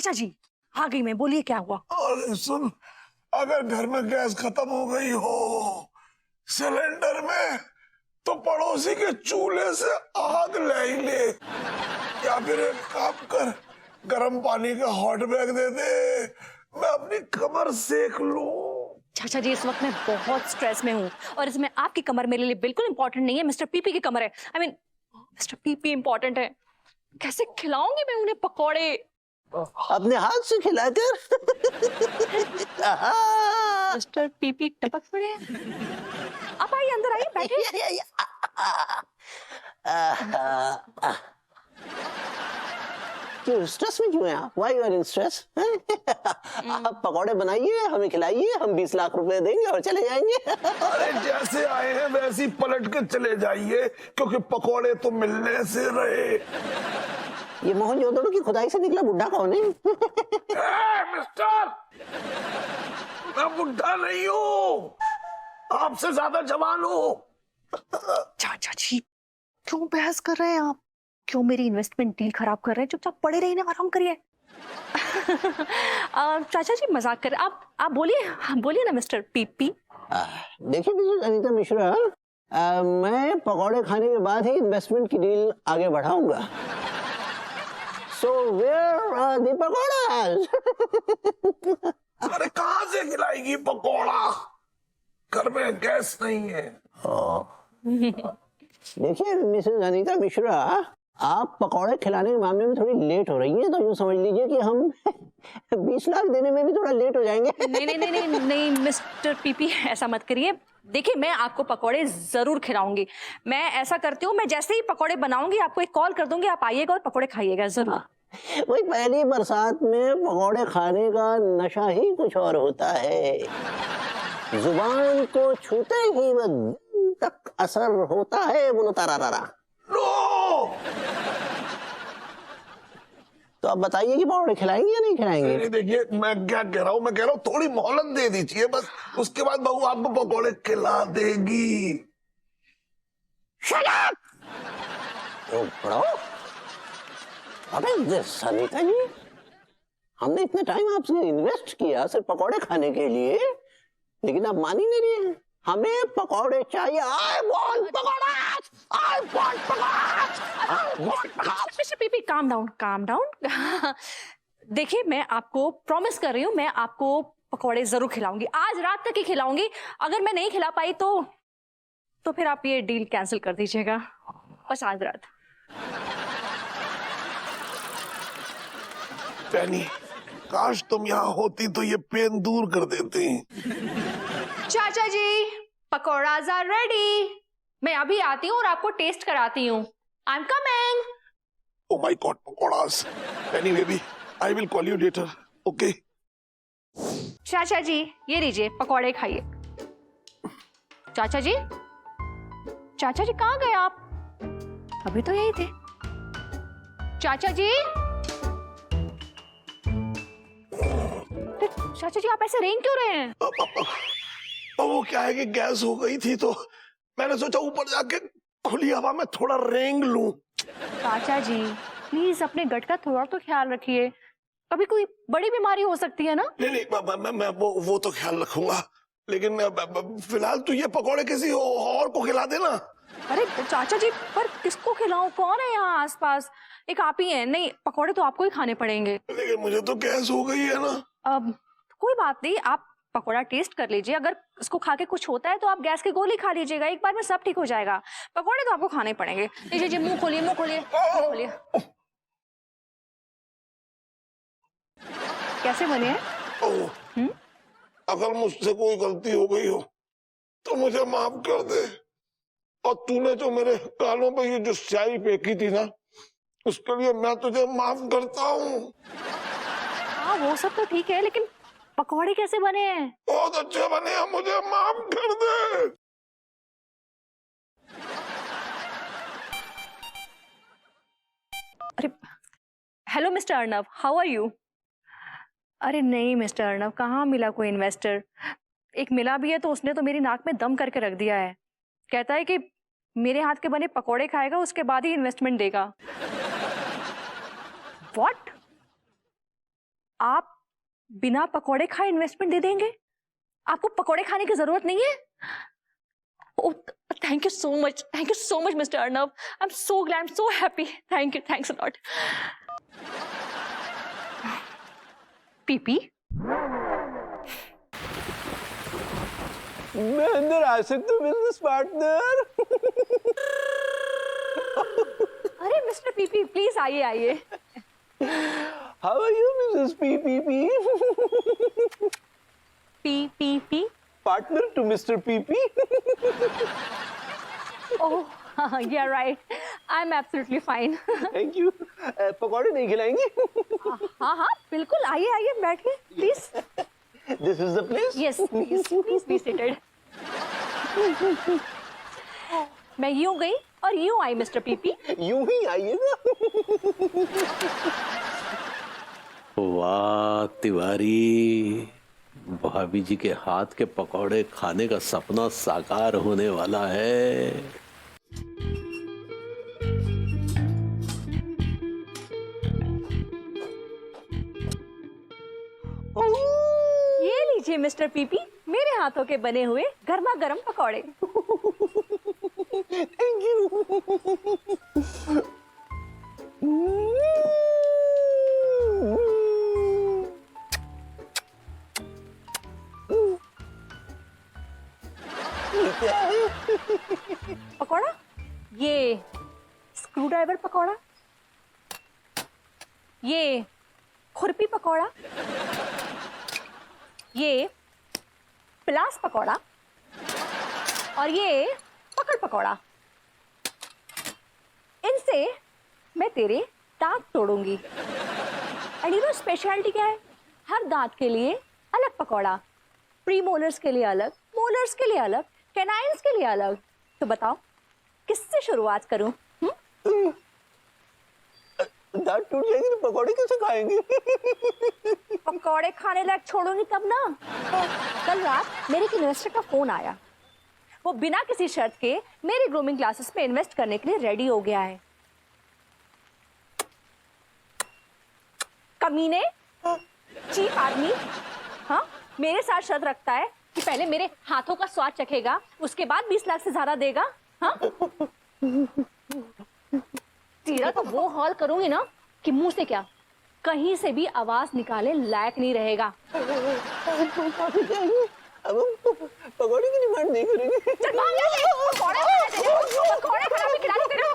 चाचा जी आ गई मैं, बोलिए क्या हुआ? अरे सुन, अगर घर में गैस खत्म हो गई हो सिलेंडर में, तो पड़ोसी के चूल्हे से आग ले ही ले, या फिर एक काम कर, गर्म पानी का हॉट बैग दे दे, मैं अपनी कमर सेक लूं। चाचा जी इस वक्त मैं बहुत स्ट्रेस में हूँ और इसमें आपकी कमर मेरे लिए बिल्कुल इंपॉर्टेंट नहीं है, मिस्टर पीपी की कमर है। I mean mister PP important है। कैसे खिलाऊंगी मैं उन्हें पकौड़े? अपने हाथ से खिलाकर। मिस्टर पीपी टपक पड़े हैं। आप आइए, अंदर आइए, बैठिए। क्यों स्ट्रेस में क्यों हैं आप? Why you are in stress? आप पकौड़े बनाइए, हमें खिलाइए, हम 20 लाख रुपए देंगे और चले जाएंगे। अरे जैसे आए हैं वैसे ही पलट के चले जाइए, क्योंकि पकौड़े तो मिलने से रहे। ये मोहनजोदड़ो की खुदाई से निकला बुढ़ा कौन है? मिस्टर, मैं बुढ़ा नहीं हूँ, आपसे ज्यादा जवान हूँ। चाचा जी क्यों बहस कर रहे हैं आप? क्यों मेरी इन्वेस्टमेंट डील खराब कर रहे हैं? चुपचाप पड़े रहिए ना, आराम करिए। चाचा जी मजाक कर, आप बोलिए ना मिस्टर पीपी। देखिए मिसेस अनीता मिश्रा, मैं पकौड़े खाने के बाद ही इन्वेस्टमेंट की डील आगे बढ़ाऊंगा। So where are the pakoras? अरे कहाँ से खिलाएगी पकौड़ा? घर में गैस नहीं है। देखिए मिसेस अनीता मिश्रा, आप पकौड़े खिलाने के मामले में थोड़ी लेट हो रही हैं, तो यूँ समझ लीजिए कि हम 20 लाख देने में भी थोड़ा लेट हो जाएंगे। नहीं मिस्टर पीपी ऐसा मत करिए। देखिए मैं आपको पकौड़े जरूर खिलाऊंगी। मैं ऐसा करती हूँ, मैं जैसे ही पकौड़े बनाऊंगी आपको एक कॉल कर दूंगी, आप आइएगा और पकौड़े खाइएगा जरूर। वही पहली बरसात में पकौड़े खाने का नशा ही कुछ और होता है। जुबान को छूते ही वह दिल तक असर होता है। बोलो तारा। तो आप बताइए कि पकौड़े खिलाएंगे या नहीं खिलाएंगे? देखिए मैं क्या कह रहा हूँ, मैं कह रहा हूँ थोड़ी मोहलत दे दीजिए बस, उसके बाद बहू आपको पकौड़े खिला देगी। अबे सनीता जी, हमने इतने टाइम आपसे इन्वेस्ट किया सिर्फ पकौड़े खाने के लिए, लेकिन आप मान ही नहीं रही हैं। हमें पकौड़े चाहिए। I want पकौड़े। Mister PP calm down. देखिए मैं आपको प्रॉमिस कर रही हूँ, मैं आपको पकौड़े जरूर खिलाऊंगी, आज रात तक ही खिलाऊंगी। अगर मैं नहीं खिला पाई तो फिर आप ये डील कैंसिल कर दीजिएगा, बस आज रात। पैनी, काश तुम यहाँ होती तो ये पेन दूर कर देती। चाचा जी पकौड़ाज आर रेडी, मैं अभी आती हूँ और आपको टेस्ट कराती हूँ। I am coming. Oh my God, pakoras. पैनी baby, I will call you later, okay? चाचा जी ये लीजिए पकौड़े खाइए। चाचा जी कहाँ गए आप? अभी तो यही थे। चाचा जी आप ऐसे रेंग क्यों रहे हैं? वो क्या है कि गैस हो गई थी तो मैंने सोचा ऊपर जाके खुली हवा में थोड़ा रेंग लूं। चाचा जी प्लीज अपने गट का थोड़ा तो ख्याल रखिए, कभी कोई बड़ी बीमारी हो सकती है ना। नहीं, मैं वो तो ख्याल रखूंगा, लेकिन फिलहाल तो ये पकौड़े किसी और को खिला देना। अरे चाचा जी पर किसको खिलाऊं? कौन है यहाँ आसपास? एक आप ही हैं। नहीं पकौड़े तो आपको ही खाने पड़ेंगे। लेकिन मुझे तो गैस हो गई है ना। अब कोई बात नहीं, आप पकौड़ा टेस्ट कर लीजिए, अगर उसको खा के कुछ होता है तो आप गैस की गोली खा लीजिएगा, एक बार में सब ठीक हो जाएगा। पकौड़े तो आपको खाने पड़ेंगे। लीजिए मुंह खोलिए। कैसे बने हैं? अगर मुझसे कोई गलती हो गई हो तो मुझे माफ कर दे, और तूने जो मेरे कानों पे ये जो स्याही फेंकी थी ना, उसके लिए मैं तुझे माफ करता हूँ। हाँ वो सब तो ठीक है, लेकिन पकौड़े कैसे बने हैं? बहुत अच्छे बने हैं, मुझे माफ कर दे। अरे hello mister Arnav, how are you? अरे नहीं मिस्टर अर्नव, कहाँ मिला कोई इन्वेस्टर? एक मिला भी है तो उसने तो मेरी नाक में दम करके रख दिया है। कहता है कि मेरे हाथ के बने पकौड़े खाएगा उसके बाद ही इन्वेस्टमेंट देगा। व्हाट? आप बिना पकौड़े खाए इन्वेस्टमेंट दे देंगे? आपको पकौड़े खाने की जरूरत नहीं है? Oh, thank you so much, Mr. Arnav. I'm so glad, I'm so happy. Thank you, thanks a lot. PP, मैं अंदर आ सकता हूँ बिजनेस पार्टनर? अरे मिस्टर पीपी प्लीज आइए आइए. How are you Mrs PPP? P partner to mister PP. Oh yeah right, I'm absolutely fine. Thank you. पकौड़े नहीं खिलाएंगे? हाँ हाँ बिल्कुल, आइए आइए बैठिए please. This is the place. Yes please be seated. मैं यूं गई और यूं आई मिस्टर पीपी. यूं ही आइएगा. वाह तिवारी, भाभी जी के हाथ के पकौड़े खाने का सपना साकार होने वाला है. ये लीजिए मिस्टर पीपी, मेरे हाथों के बने हुए गर्मा गर्म पकौड़े. Thank you. क्या है? पकौड़ा, ये स्क्रू ड्राइवर पकौड़ा, ये खुरपी पकौड़ा, ये प्लास पकौड़ा और ये पकड़ पकौड़ा. इनसे मैं तेरे दांत तोड़ूंगी. एंड यू नो स्पेशलिटी क्या है? हर दांत के लिए अलग पकौड़ा, प्री मोलर्स के लिए अलग, मोलर्स के लिए अलग, कैनाइन्स के लिए अलग. तो बताओ किससे शुरुआत करूं? दांत टूट जाएंगे तो पकौड़े कैसे खाएंगे? पकौड़े खाने लायक छोड़ूंगी तब ना. कल रात मेरे एक इन्वेस्टर का फोन आया. वो बिना किसी शर्त के मेरी ग्रूमिंग क्लासेस में इन्वेस्ट करने के लिए रेडी हो गया है. कमीने, चीप आदमी. हाँ, मेरे साथ शर्त रखता है कि पहले मेरे हाथों का स्वाद चखेगा, उसके बाद 20 लाख से ज्यादा देगा. हाँ, तेरा तो वो हॉल करूंगी ना कि मुंह से क्या कहीं से भी आवाज निकाले लायक नहीं रहेगा. अब हम पकौड़े की डिमांड नहीं करेंगे. चल भाग यहाँ से. पकौड़े खाने दे दे. पकौड़े खाना भी खिला दे तेरे